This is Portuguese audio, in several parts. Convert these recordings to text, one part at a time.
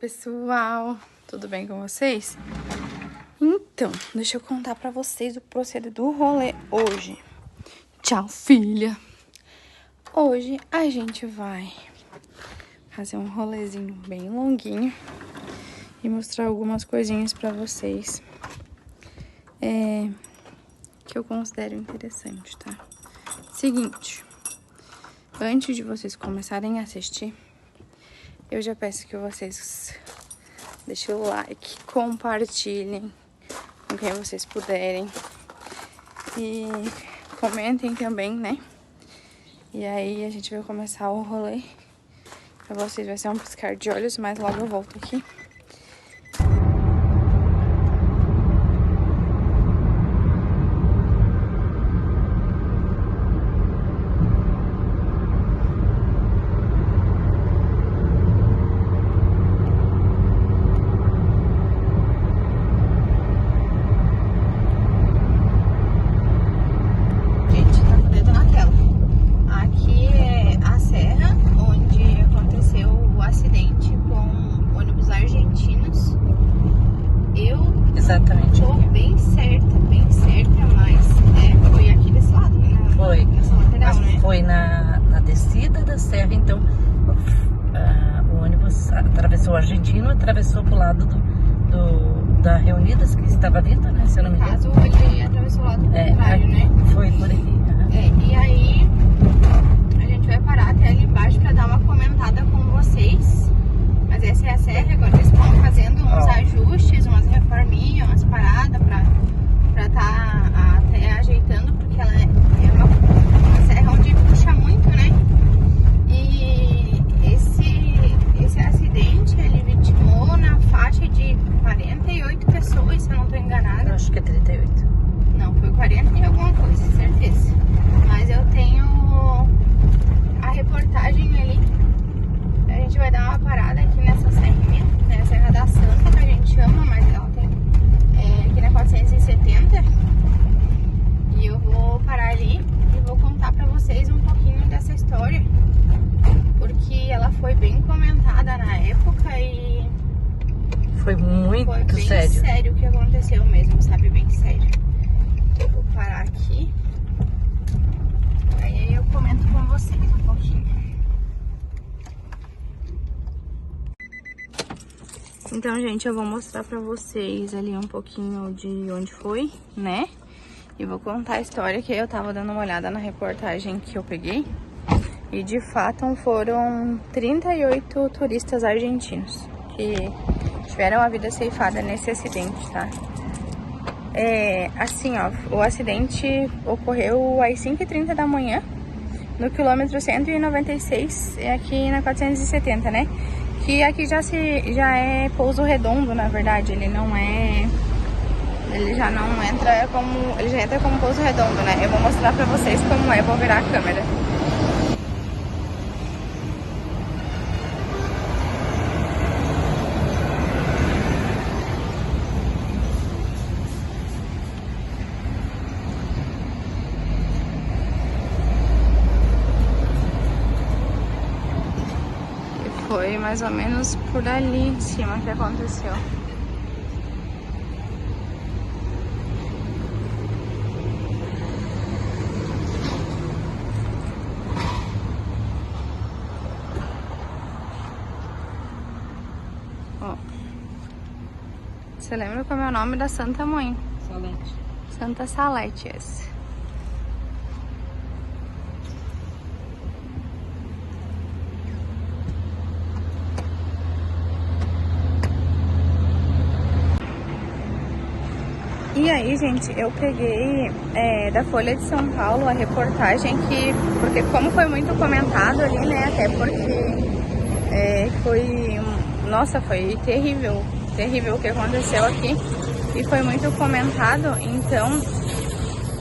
Pessoal, tudo bem com vocês? Então, deixa eu contar pra vocês o proceder do rolê hoje. Tchau, filha! Hoje a gente vai fazer um rolezinho bem longuinho e mostrar algumas coisinhas pra vocês que eu considero interessante, tá? Seguinte, antes de vocês começarem a assistir, eu já peço que vocês deixem o like, compartilhem com quem vocês puderem e comentem também, né? E aí a gente vai começar o rolê. Pra vocês vai ser um piscar de olhos, mas logo eu volto aqui. Exatamente. Tô bem certa, mas foi aqui desse lado, né? Foi. Nessa lateral, né? Foi na descida da serra, então o ônibus atravessou o Argentino, atravessou pro lado da Reunidas, que estava vindo, né? Se eu não me engano. No caso, ele atravessou o lado contrário, né? Foi por aí. E aí a gente vai parar até ali embaixo pra dar uma comentada com vocês. Mas essa é a serra, agora eles estão fazendo uns ajustes, umas reforminhas, umas paradas pra tá até ajeitando, porque ela é uma serra onde puxa muito, né? E esse acidente, ele vitimou na faixa de 48 pessoas, se eu não tô enganada. Eu acho que é 38. Não, foi 40 e alguma coisa, certeza. Mas eu tenho a reportagem ali. A gente vai dar uma parada aqui nessa serrinha, né? A Serra da Santa, que a gente chama, mas ela tem aqui na 470. E eu vou parar ali e vou contar pra vocês um pouquinho dessa história, porque ela foi bem comentada na época e foi muito foi bem sério. sério o que aconteceu mesmo, sabe? Bem sério. Eu vou parar aqui, aí eu comento com vocês um pouquinho. Então, gente, eu vou mostrar pra vocês ali um pouquinho de onde foi, né? E vou contar a história que eu tava dando uma olhada na reportagem que eu peguei. E, de fato, foram 38 turistas argentinos que tiveram a vida ceifada nesse acidente, tá? Assim, ó, o acidente ocorreu às 5h30 da manhã, no quilômetro 196, aqui na 470, né? Que aqui já é Pouso Redondo, na verdade, ele já entra como Pouso Redondo, né? Eu vou mostrar pra vocês como é, vou virar a câmera. Foi mais ou menos por ali em cima que aconteceu. Ó. Você lembra como é o nome da Santa Mãe? Salete. Santa Salete, esse. E aí, gente, eu peguei da Folha de São Paulo a reportagem porque como foi muito comentado ali, né, até porque nossa, foi terrível o que aconteceu aqui e foi muito comentado, então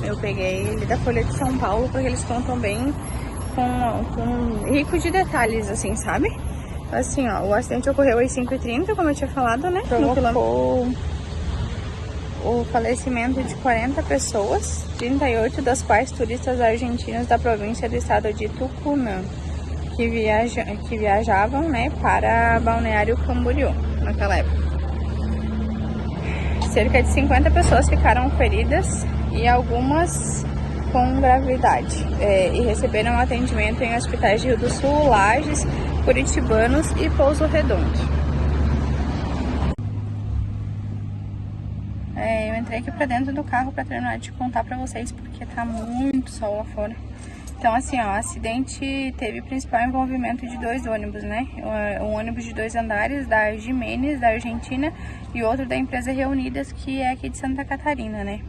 eu peguei ele da Folha de São Paulo porque eles contam bem com rico de detalhes, assim, sabe? Assim, ó, o acidente ocorreu às 5h30, como eu tinha falado, né, no quilômetro. O falecimento de 40 pessoas, 38 das quais turistas argentinos da província do estado de Tucumã. que viajavam, né, para Balneário Camboriú naquela época. Cerca de 50 pessoas ficaram feridas e algumas com gravidade e receberam atendimento em hospitais de Rio do Sul, Lages, Curitibanos e Pouso Redondo. Eu entrei aqui pra dentro do carro pra terminar de contar pra vocês, porque tá muito sol lá fora. Então, assim, ó, o acidente teve principal envolvimento de 2 ônibus, né? Um ônibus de 2 andares da Jimenez, da Argentina, e outro da empresa Reunidas, que é aqui de Santa Catarina, né?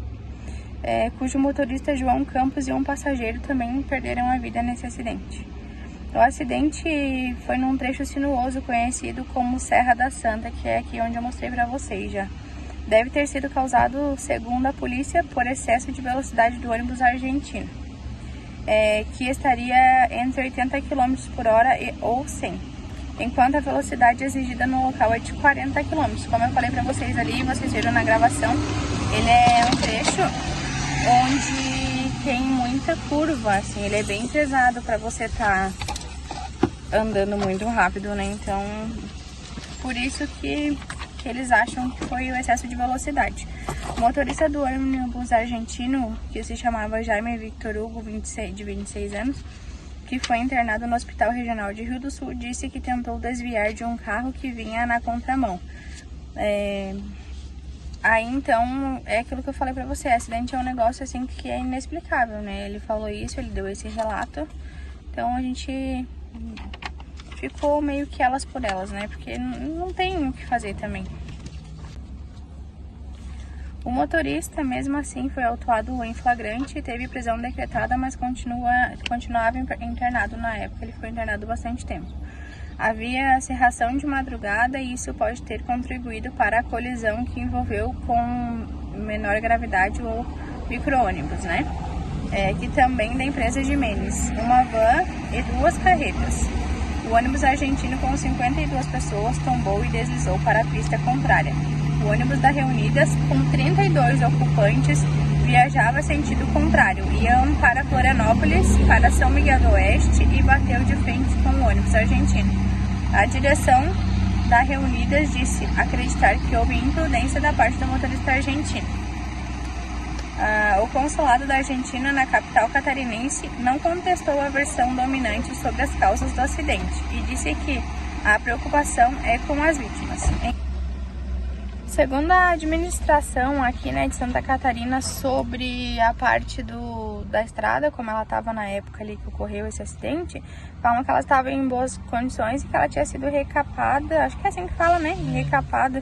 Cujo motorista João Campos e um passageiro também perderam a vida nesse acidente. O acidente foi num trecho sinuoso conhecido como Serra da Santa, que é aqui onde eu mostrei pra vocês já. Deve ter sido causado, segundo a polícia, por excesso de velocidade do ônibus argentino, que estaria entre 80 km por hora ou 100, enquanto a velocidade exigida no local é de 40 km. Como eu falei pra vocês ali, vocês viram na gravação, ele é um trecho onde tem muita curva, assim, ele é bem pesado pra você estar andando muito rápido, né? Então, por isso que eles acham que foi o excesso de velocidade. O motorista do ônibus argentino, que se chamava Jaime Victor Hugo, de 26 anos, que foi internado no Hospital Regional de Rio do Sul, disse que tentou desviar de um carro que vinha na contramão. Aí, então, é aquilo que eu falei pra você, acidente é um negócio, assim, que é inexplicável, né? Ele falou isso, ele deu esse relato, então a gente ficou meio que elas por elas, né? Porque não tem o que fazer também. O motorista, mesmo assim, foi autuado em flagrante e teve prisão decretada, mas continuava internado na época. Ele foi internado bastante tempo. Havia cerração de madrugada e isso pode ter contribuído para a colisão que envolveu com menor gravidade o micro-ônibus, né? Que também da empresa Jimenez, uma van e 2 carretas. O ônibus argentino com 52 pessoas tombou e deslizou para a pista contrária. O ônibus da Reunidas, com 32 ocupantes, viajava sentido contrário. Iam para Florianópolis, para São Miguel do Oeste e bateu de frente com o ônibus argentino. A direção da Reunidas disse acreditar que houve imprudência da parte do motorista argentino. O consulado da Argentina na capital catarinense não contestou a versão dominante sobre as causas do acidente e disse que a preocupação é com as vítimas. Segundo a administração aqui, né, de Santa Catarina, sobre a parte da estrada, como ela estava na época ali que ocorreu esse acidente, falam que ela estava em boas condições e que ela tinha sido recapada, acho que é assim que fala, né, recapada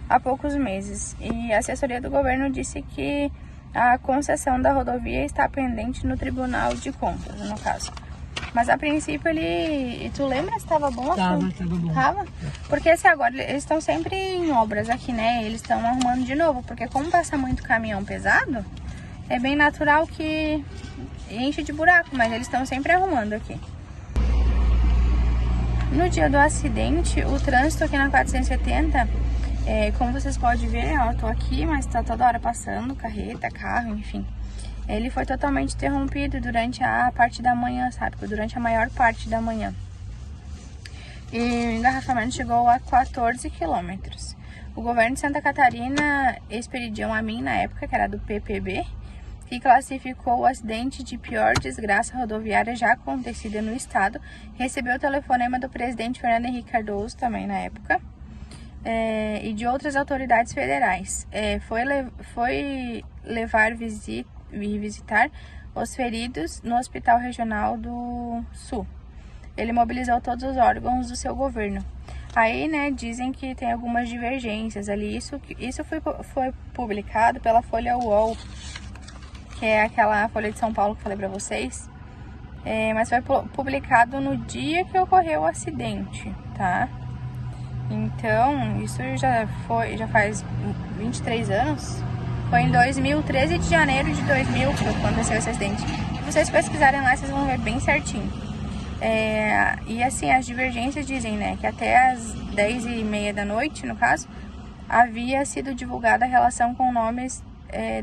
há poucos meses. E a assessoria do governo disse que a concessão da rodovia está pendente no Tribunal de Contas, no caso. Mas a princípio ele... Tu lembra se estava bom? Tava bom. Tava? Porque assim, agora eles estão sempre em obras aqui, né? Eles estão arrumando de novo, porque como passa muito caminhão pesado, é bem natural que enche de buraco, mas eles estão sempre arrumando aqui. No dia do acidente, o trânsito aqui na 470... como vocês podem ver, eu tô aqui, mas tá toda hora passando carreta, carro, enfim. Ele foi totalmente interrompido durante a parte da manhã, sabe? Durante a maior parte da manhã. E o engarrafamento chegou a 14 quilômetros. O governo de Santa Catarina expediu a mim na época, que era do PPB, que classificou o acidente de pior desgraça rodoviária já acontecida no estado. Recebeu o telefonema do presidente Fernando Henrique Cardoso também na época. E de outras autoridades federais. Foi levar visitar os feridos no Hospital Regional do Sul. Ele mobilizou todos os órgãos do seu governo. Aí, né, dizem que tem algumas divergências ali. Isso foi publicado pela Folha UOL, que é aquela Folha de São Paulo que eu falei pra vocês. Mas foi publicado no dia que ocorreu o acidente, tá? Então, isso já faz 23 anos. Foi em 2000, 13 de janeiro de 2000 que aconteceu esse acidente. Se vocês pesquisarem lá, vocês vão ver bem certinho. E assim, as divergências dizem, né, que até as 10h30 da noite, no caso, havia sido divulgada a relação com nomes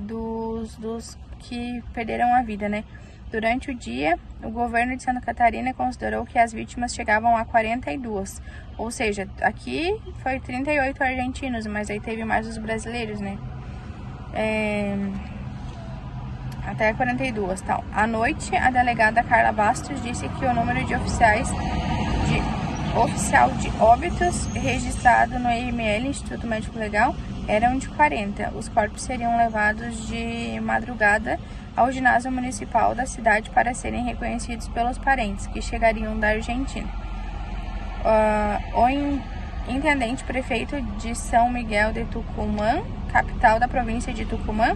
dos que perderam a vida, né? Durante o dia, o governo de Santa Catarina considerou que as vítimas chegavam a 42. Ou seja, aqui foi 38 argentinos, mas aí teve mais os brasileiros, né? Até 42, tal. À noite, a delegada Carla Bastos disse que o número de oficial de óbitos registrado no IML, Instituto Médico Legal, eram de 40. Os corpos seriam levados de madrugada ao ginásio municipal da cidade para serem reconhecidos pelos parentes, que chegariam da Argentina. O intendente prefeito de São Miguel de Tucumã, capital da província de Tucumã,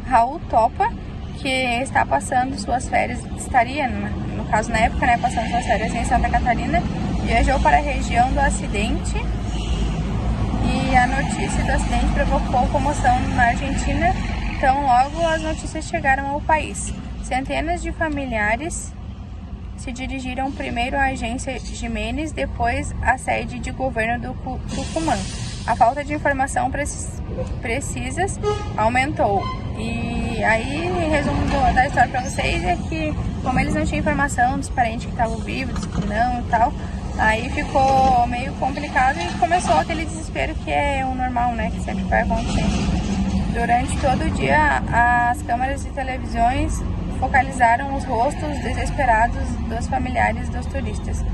Raul Topa, que está passando suas férias, estaria, no caso na época, né, passando suas férias em Santa Catarina, viajou para a região do acidente e a notícia do acidente provocou comoção na Argentina. Então, logo as notícias chegaram ao país. Centenas de familiares se dirigiram primeiro à agência Jimenez, depois à sede de governo do Tucumã. A falta de informação precisas aumentou. E aí, em resumo da história para vocês, é que como eles não tinham informação dos parentes que estavam vivos, dos que não e tal, aí ficou meio complicado e começou aquele desespero que é o normal, né, que sempre vai acontecer. Durante todo o dia, as câmeras de televisões focalizaram os rostos desesperados dos familiares dos turistas.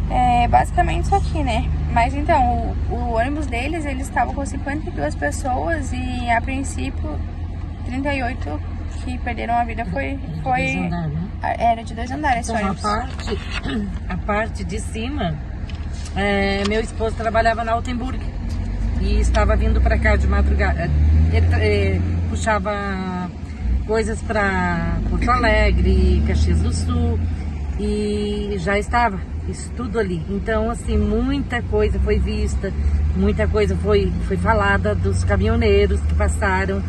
É basicamente isso aqui, né? Mas então, o ônibus deles, eles estavam com 52 pessoas e a princípio 38 que perderam a vida foi Andar, né? Era de 2 andares só. Então, a parte de cima, meu esposo trabalhava na Altenburg e estava vindo para cá de madrugada. Ele puxava coisas para Porto Alegre, Caxias do Sul, e já estava isso tudo ali. Então, assim, muita coisa foi vista, muita coisa foi falada dos caminhoneiros que passaram.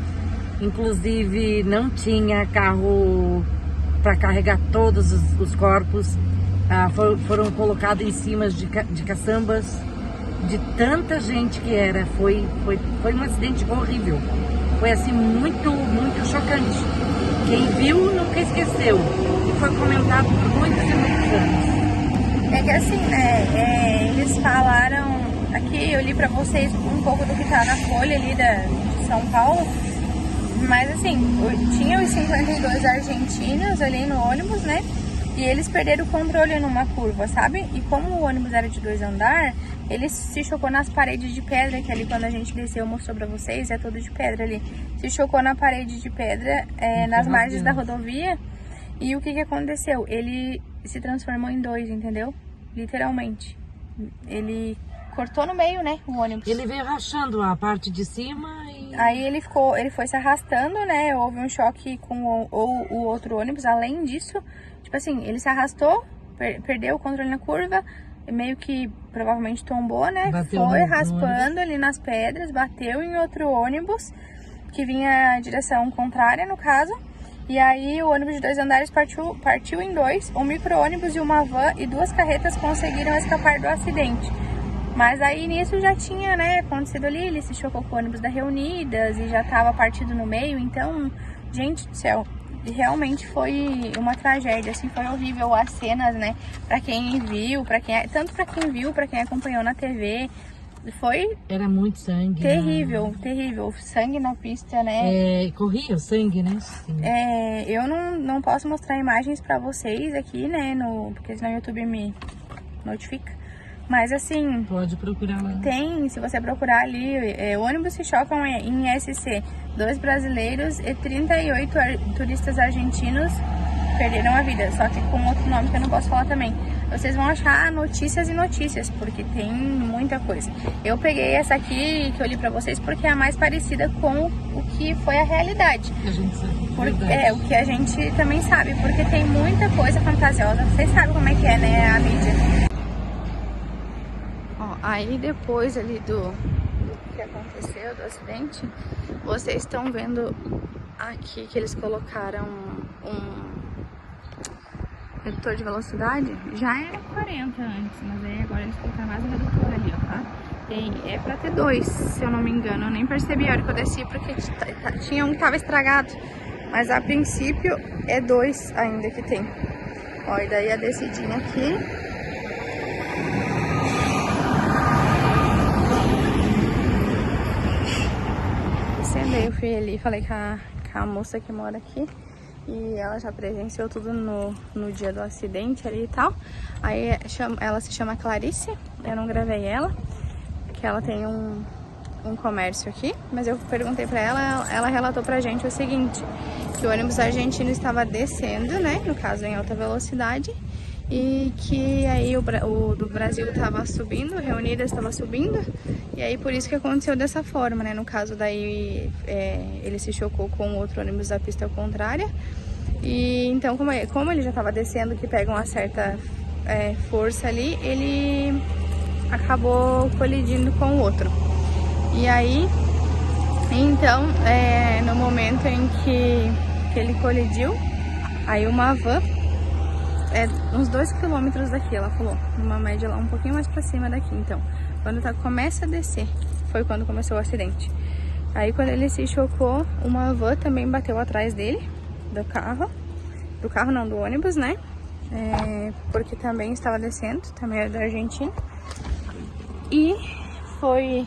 Inclusive, não tinha carro para carregar todos os corpos. Foram colocados em cima de caçambas, de tanta gente que era. Foi um acidente horrível. Foi assim, muito, muito chocante. Quem viu nunca esqueceu. E foi comentado por muitos e muitos anos. É que assim, né, eles falaram, aqui eu li pra vocês um pouco do que tá na folha ali de São Paulo, mas assim, tinha os 52 argentinos ali no ônibus, né, e eles perderam o controle numa curva, sabe? E como o ônibus era de 2 andares, ele se chocou nas paredes de pedra, que ali quando a gente desceu, mostrou pra vocês, é todo de pedra ali. Se chocou na parede de pedra, nas margens da rodovia, e o que aconteceu? Ele se transformou em 2, entendeu? Literalmente. Ele cortou no meio, né, o ônibus. Ele veio rachando a parte de cima e... Aí ele foi se arrastando, né, houve um choque com o outro ônibus. Além disso, tipo assim, ele se arrastou, perdeu o controle na curva, meio que provavelmente tombou, né, foi raspando ali nas pedras, bateu em outro ônibus, que vinha em direção contrária, no caso. E aí o ônibus de 2 andares partiu em 2, um micro-ônibus e uma van e 2 carretas conseguiram escapar do acidente. Mas aí nisso já tinha, né, acontecido ali, ele se chocou com o ônibus da Reunidas e já estava partido no meio. Então, gente do céu, realmente foi uma tragédia, assim, foi horrível as cenas, né, pra quem viu, tanto pra quem viu, pra quem acompanhou na TV. Era muito sangue. Terrível, terrível. Sangue na pista, né? Corria o sangue, né? Sim. Eu não posso mostrar imagens pra vocês aqui, né? Porque senão o YouTube me notifica. Mas assim... Pode procurar lá. Se você procurar ali, ônibus se chocam em SC. 2 brasileiros e 38 turistas argentinos perderam a vida. Só que com outro nome que eu não posso falar também. Vocês vão achar notícias e notícias, porque tem muita coisa. Eu peguei essa aqui que eu li pra vocês porque é a mais parecida com o que foi a realidade. A gente sabe. O que a gente também sabe, porque tem muita coisa fantasiosa. Vocês sabem como é que é, né, a mídia. Ó, aí depois ali do que aconteceu, do acidente, vocês estão vendo aqui que eles colocaram um redutor de velocidade. Já era 40 antes, mas aí agora eles colocaram mais um redutor ali, ó, tá? É pra ter 2, se eu não me engano. Eu nem percebi a hora que eu desci, porque tinha um que tava estragado. Mas a princípio é 2 ainda que tem. Ó, e daí a descidinha aqui. Descendo, eu fui ali, falei com a moça que mora aqui. E ela já presenciou tudo no dia do acidente ali e tal. Aí ela se chama Clarice, eu não gravei ela, que ela tem um comércio aqui. Mas eu perguntei pra ela relatou pra gente o seguinte, que o ônibus argentino estava descendo, né, no caso em alta velocidade, e que aí o do Brasil estava subindo, o Reunidas estava subindo, e aí por isso que aconteceu dessa forma, né, no caso daí ele se chocou com outro ônibus da pista contrária, e então como ele já estava descendo, que pega uma certa força ali, ele acabou colidindo com o outro. E aí, então, no momento em que ele colidiu, aí uma van, uns 2 quilômetros daqui, ela falou, numa média lá um pouquinho mais pra cima daqui, então, quando começa a descer, foi quando começou o acidente. Aí quando ele se chocou, uma van também bateu atrás dele, do carro não, do ônibus, né, porque também estava descendo, também era da Argentina, e foi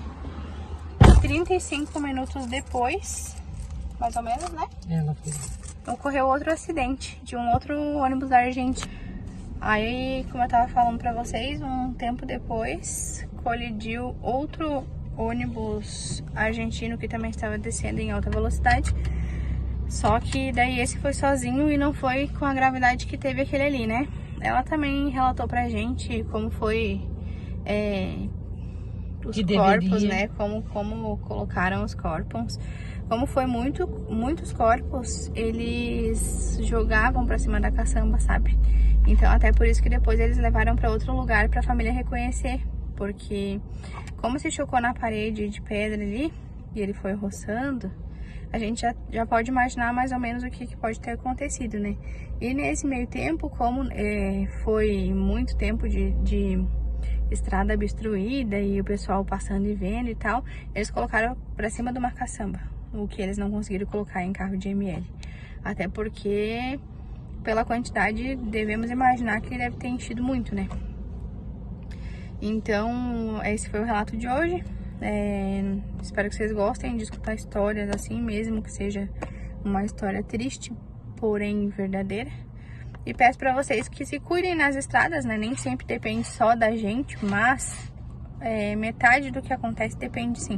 35 minutos depois, mais ou menos, né? Ela foi. Ocorreu outro acidente de um outro ônibus da Argentina. Aí, como eu tava falando pra vocês, um tempo depois colidiu outro ônibus argentino que também estava descendo em alta velocidade. Só que daí esse foi sozinho e não foi com a gravidade que teve aquele ali, né? Ela também relatou pra gente como foi os corpos, né? Como colocaram os corpos. Como foi muitos corpos, eles jogavam pra cima da caçamba, sabe? Então até por isso que depois eles levaram pra outro lugar pra família reconhecer. Porque como se chocou na parede de pedra ali, e ele foi roçando, a gente já pode imaginar mais ou menos o que pode ter acontecido, né? E nesse meio tempo, como foi muito tempo de estrada obstruída e o pessoal passando e vendo e tal, eles colocaram pra cima de uma caçamba, o que eles não conseguiram colocar em carro de ML. Até porque, pela quantidade, devemos imaginar que deve ter enchido muito, né? Então, esse foi o relato de hoje. Espero que vocês gostem de escutar histórias assim, mesmo que seja uma história triste, porém verdadeira. E peço pra vocês que se cuidem nas estradas, né? Nem sempre depende só da gente, mas metade do que acontece depende sim.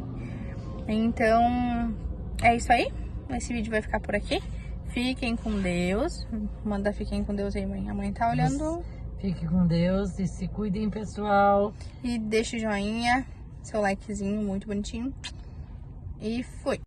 Então, é isso aí. Esse vídeo vai ficar por aqui. Fiquem com Deus. Manda fiquem com Deus aí, mãe. A mãe tá olhando. Fique com Deus e se cuidem, pessoal. E deixa o joinha, seu likezinho muito bonitinho. E fui!